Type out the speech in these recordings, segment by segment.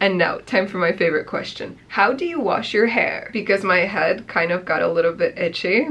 And now, time for my favorite question. How do you wash your hair? Because my head kind of got a little bit itchy.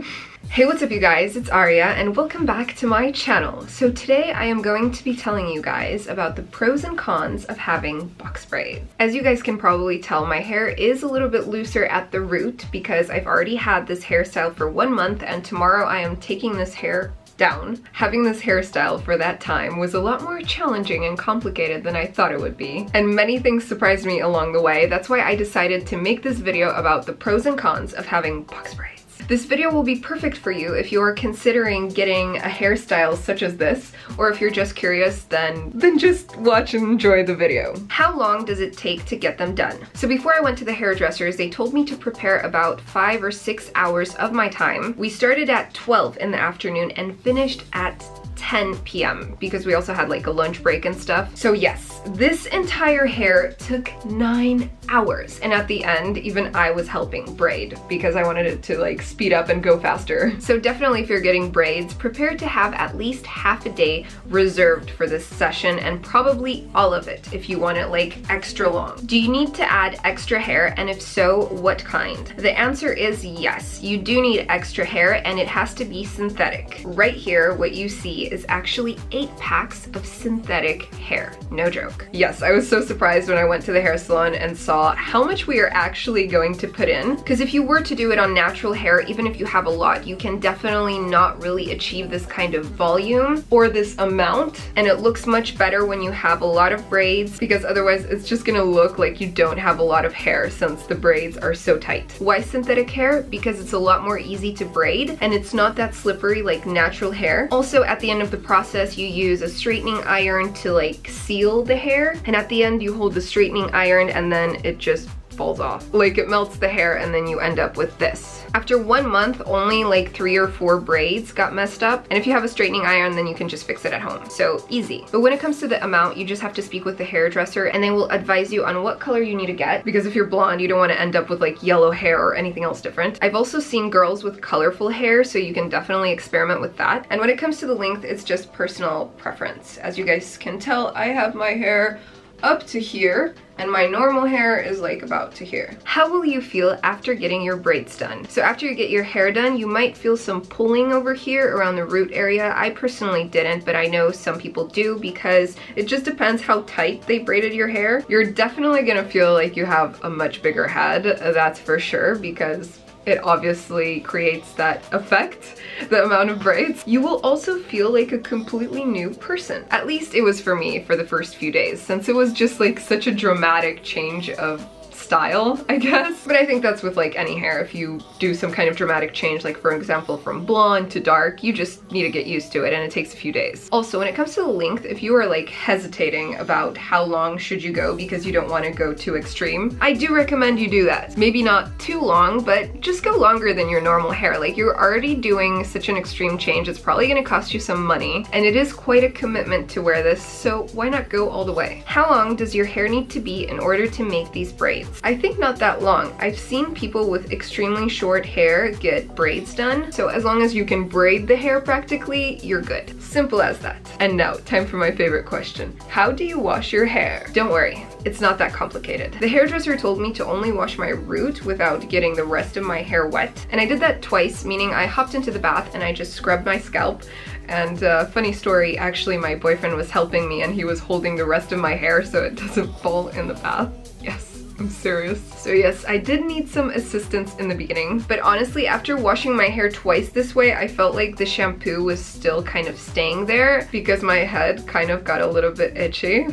Hey, what's up you guys? It's Aria and welcome back to my channel. So today I am going to be telling you guys about the pros and cons of having box braids. As you guys can probably tell, my hair is a little bit looser at the root because I've already had this hairstyle for 1 month and tomorrow I am taking this hair down. Having this hairstyle for that time was a lot more challenging and complicated than I thought it would be. And many things surprised me along the way. That's why I decided to make this video about the pros and cons of having box braids. This video will be perfect for you if you're considering getting a hairstyle such as this, or if you're just curious, then just watch and enjoy the video. How long does it take to get them done? So before I went to the hairdressers, they told me to prepare about 5 or 6 hours of my time. We started at 12 in the afternoon and finished at 10 p.m. because we also had like a lunch break and stuff. So yes, this entire hair took 9 hours. And at the end, even I was helping braid because I wanted it to like speed up and go faster. So definitely if you're getting braids, prepare to have at least half a day reserved for this session and probably all of it if you want it like extra long. Do you need to add extra hair? And if so, what kind? The answer is yes, you do need extra hair and it has to be synthetic. Right here, what you see is actually 8 packs of synthetic hair. No joke. Yes, I was so surprised when I went to the hair salon and saw how much we are actually going to put in. Because if you were to do it on natural hair, even if you have a lot, you can definitely not really achieve this kind of volume or this amount. And it looks much better when you have a lot of braids because otherwise it's just gonna look like you don't have a lot of hair since the braids are so tight. Why synthetic hair? Because it's a lot more easy to braid and it's not that slippery like natural hair. Also, at the end of the process, you use a straightening iron to like seal the hair, and at the end you hold the straightening iron and then it just falls off. Like it melts the hair and then you end up with this. After 1 month, only like 3 or 4 braids got messed up, and if you have a straightening iron then you can just fix it at home. So easy. But when it comes to the amount, you just have to speak with the hairdresser and they will advise you on what color you need to get, because if you're blonde you don't want to end up with like yellow hair or anything else different. I've also seen girls with colorful hair, so you can definitely experiment with that. And when it comes to the length, it's just personal preference. As you guys can tell, I have my hair up to here and my normal hair is like about to here. How will you feel after getting your braids done? So after you get your hair done, you might feel some pulling over here around the root area. I personally didn't, but I know some people do because it just depends how tight they braided your hair. You're definitely gonna feel like you have a much bigger head, that's for sure, because it obviously creates that effect, the amount of braids. You will also feel like a completely new person. At least it was for me for the first few days, since it was just like such a dramatic change of style, I guess. But I think that's with like any hair. If you do some kind of dramatic change, like for example from blonde to dark, you just need to get used to it and it takes a few days. Also, when it comes to the length, if you are like hesitating about how long should you go because you don't want to go too extreme, I do recommend you do that. Maybe not too long, but just go longer than your normal hair. Like you're already doing such an extreme change, it's probably going to cost you some money and it is quite a commitment to wear this, so why not go all the way? How long does your hair need to be in order to make these braids? I think not that long. I've seen people with extremely short hair get braids done, so as long as you can braid the hair practically, you're good. Simple as that. And now, time for my favorite question. How do you wash your hair? Don't worry, it's not that complicated. The hairdresser told me to only wash my root without getting the rest of my hair wet, and I did that twice, meaning I hopped into the bath and I just scrubbed my scalp. And funny story, actually my boyfriend was helping me and he was holding the rest of my hair so it doesn't fall in the bath. Yes. I'm serious. So yes, I did need some assistance in the beginning, but honestly, after washing my hair twice this way, I felt like the shampoo was still kind of staying there because my head kind of got a little bit itchy.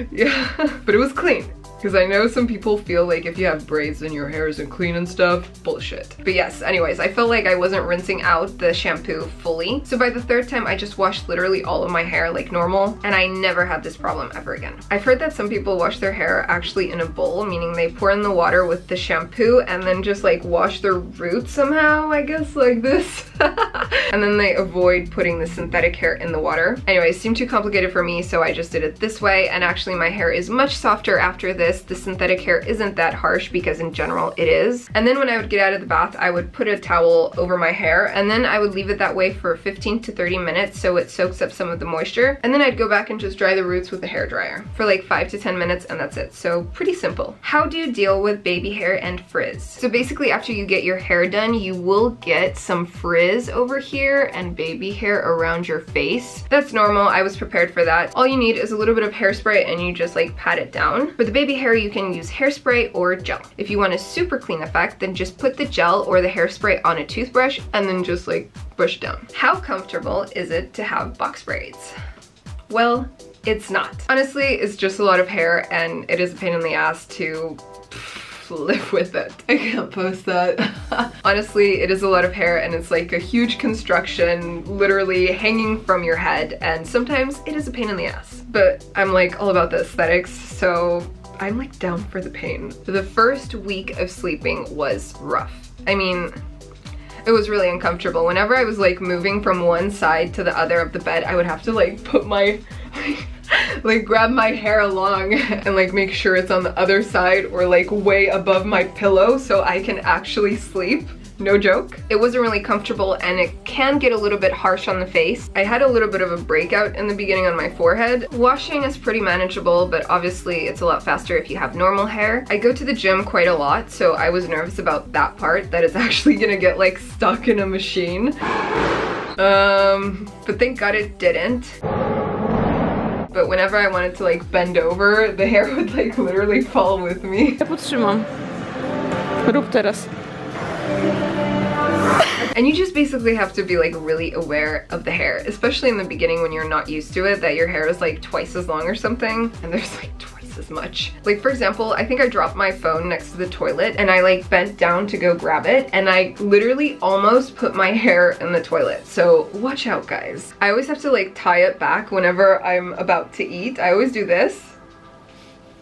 Yeah, but it was clean. Because I know some people feel like if you have braids then your hair isn't clean and stuff. Bullshit. But yes, anyways, I felt like I wasn't rinsing out the shampoo fully. So by the 3rd time, I just washed literally all of my hair like normal, and I never had this problem ever again. I've heard that some people wash their hair actually in a bowl, meaning they pour in the water with the shampoo and then just like wash their roots somehow, I guess, like this. And then they avoid putting the synthetic hair in the water. Anyways, it seemed too complicated for me, so I just did it this way, and actually my hair is much softer after this this, the synthetic hair isn't that harsh because in general it is. And then when I would get out of the bath, I would put a towel over my hair and then I would leave it that way for 15 to 30 minutes so it soaks up some of the moisture. And then I'd go back and just dry the roots with a hairdryer for like 5 to 10 minutes and that's it. So pretty simple. How do you deal with baby hair and frizz? So basically after you get your hair done, you will get some frizz over here and baby hair around your face. That's normal. I was prepared for that. All you need is a little bit of hairspray and you just like pat it down. For the baby hair, you can use hairspray or gel. If you want a super clean effect, then just put the gel or the hairspray on a toothbrush and then just like brush down. How comfortable is it to have box braids? Well, it's not. Honestly, it's just a lot of hair and it is a pain in the ass to live with it. I can't post that. Honestly, it is a lot of hair and it's like a huge construction literally hanging from your head and sometimes it is a pain in the ass. But I'm like all about the aesthetics, so I'm like down for the pain. The first week of sleeping was rough. I mean, it was really uncomfortable. Whenever I was like moving from one side to the other of the bed, I would have to like put my like grab my hair along and like make sure it's on the other side or like way above my pillow so I can actually sleep. No joke. It wasn't really comfortable and it can get a little bit harsh on the face. I had a little bit of a breakout in the beginning on my forehead. Washing is pretty manageable, but obviously it's a lot faster if you have normal hair. I go to the gym quite a lot, so I was nervous about that part, that it's actually gonna get like stuck in a machine. But thank God it didn't. But whenever I wanted to like bend over, the hair would like literally fall with me. Ja podtrzymam. Rób teraz. And you just basically have to be like really aware of the hair, especially in the beginning when you're not used to it, that your hair is like twice as long or something, and there's like twice as much. Like for example, I think I dropped my phone next to the toilet and I like bent down to go grab it and I literally almost put my hair in the toilet. So watch out guys. I always have to like tie it back whenever I'm about to eat. I always do this.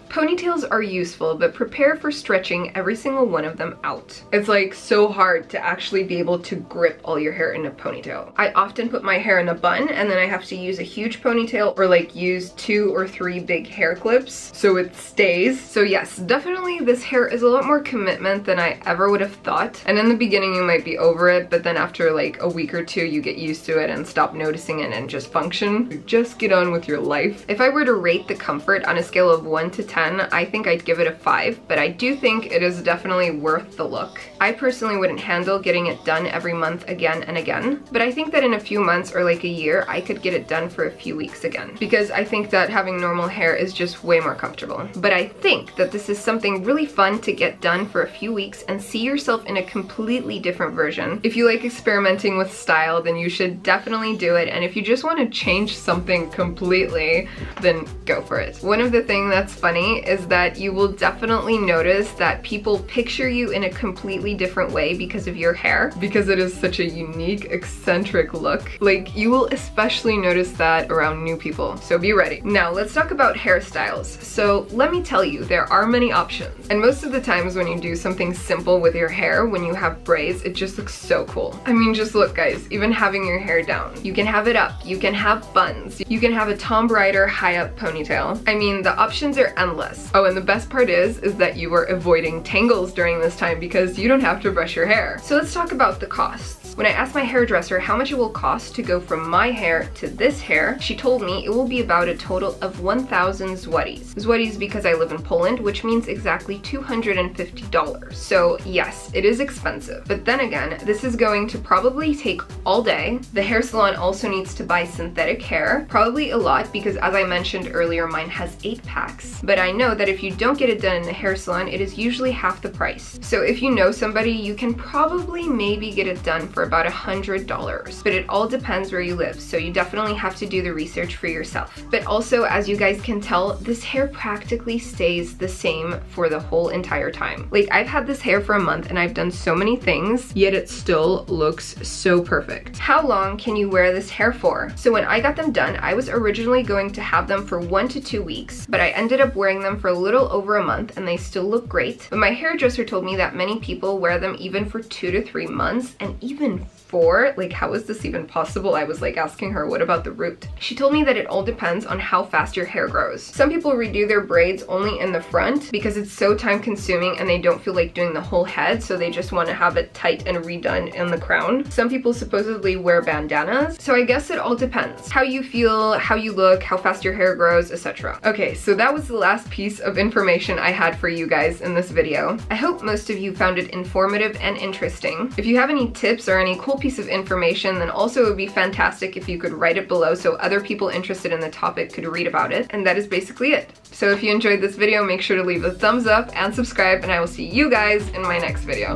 Ponytails are useful, but prepare for stretching every single one of them out. It's like so hard to actually be able to grip all your hair in a ponytail. I often put my hair in a bun and then I have to use a huge ponytail or like use 2 or 3 big hair clips so it stays. So yes, definitely this hair is a lot more commitment than I ever would have thought. And in the beginning you might be over it, but then after like a week or 2 you get used to it and stop noticing it and just function. You just get on with your life. If I were to rate the comfort on a scale of 1 to 10, I think I'd give it a 5, but I do think it is definitely worth the look. I personally wouldn't handle getting it done every month again and again, but I think that in a few months or like a year, I could get it done for a few weeks again, because I think that having normal hair is just way more comfortable. But I think that this is something really fun to get done for a few weeks and see yourself in a completely different version. If you like experimenting with style, then you should definitely do it, and if you just want to change something completely, then go for it. One of the things that's funny is that you will definitely notice that people picture you in a completely different way because of your hair, because it is such a unique, eccentric look. Like, you will especially notice that around new people, so be ready. Now, let's talk about hairstyles. So let me tell you, there are many options, and most of the times when you do something simple with your hair, when you have braids, it just looks so cool. I mean, just look guys, even having your hair down. You can have it up, you can have buns, you can have a Tom Raider high up ponytail. I mean, the options are endless. Oh, and the best part is that you are avoiding tangles during this time because you don't have to brush your hair. So let's talk about the costs. When I asked my hairdresser how much it will cost to go from my hair to this hair, she told me it will be about a total of 1,000 zlotys. Zlotys because I live in Poland, which means exactly $250. So yes, it is expensive. But then again, this is going to probably take all day. The hair salon also needs to buy synthetic hair, probably a lot because as I mentioned earlier, mine has 8 packs. But I know that if you don't get it done in the hair salon, it is usually half the price. So if you know somebody, you can probably maybe get it done for about $100. But it all depends where you live, so you definitely have to do the research for yourself. But also, as you guys can tell, this hair practically stays the same for the whole entire time. Like, I've had this hair for a month and I've done so many things, yet it still looks so perfect. How long can you wear this hair for? So when I got them done, I was originally going to have them for 1 to 2 weeks, but I ended up wearing them for a little over a month and they still look great. But my hairdresser told me that many people wear them even for 2 to 3 months and even for? Like, how is this even possible? I was like asking her, what about the root? She told me that it all depends on how fast your hair grows. Some people redo their braids only in the front because it's so time consuming and they don't feel like doing the whole head, so they just want to have it tight and redone in the crown. Some people supposedly wear bandanas, so I guess it all depends. How you feel, how you look, how fast your hair grows, etc. Okay, so that was the last piece of information I had for you guys in this video. I hope most of you found it informative and interesting. If you have any tips or any cool piece of information, then also it would be fantastic if you could write it below so other people interested in the topic could read about it. And that is basically it. So if you enjoyed this video, make sure to leave a thumbs up and subscribe, and I will see you guys in my next video.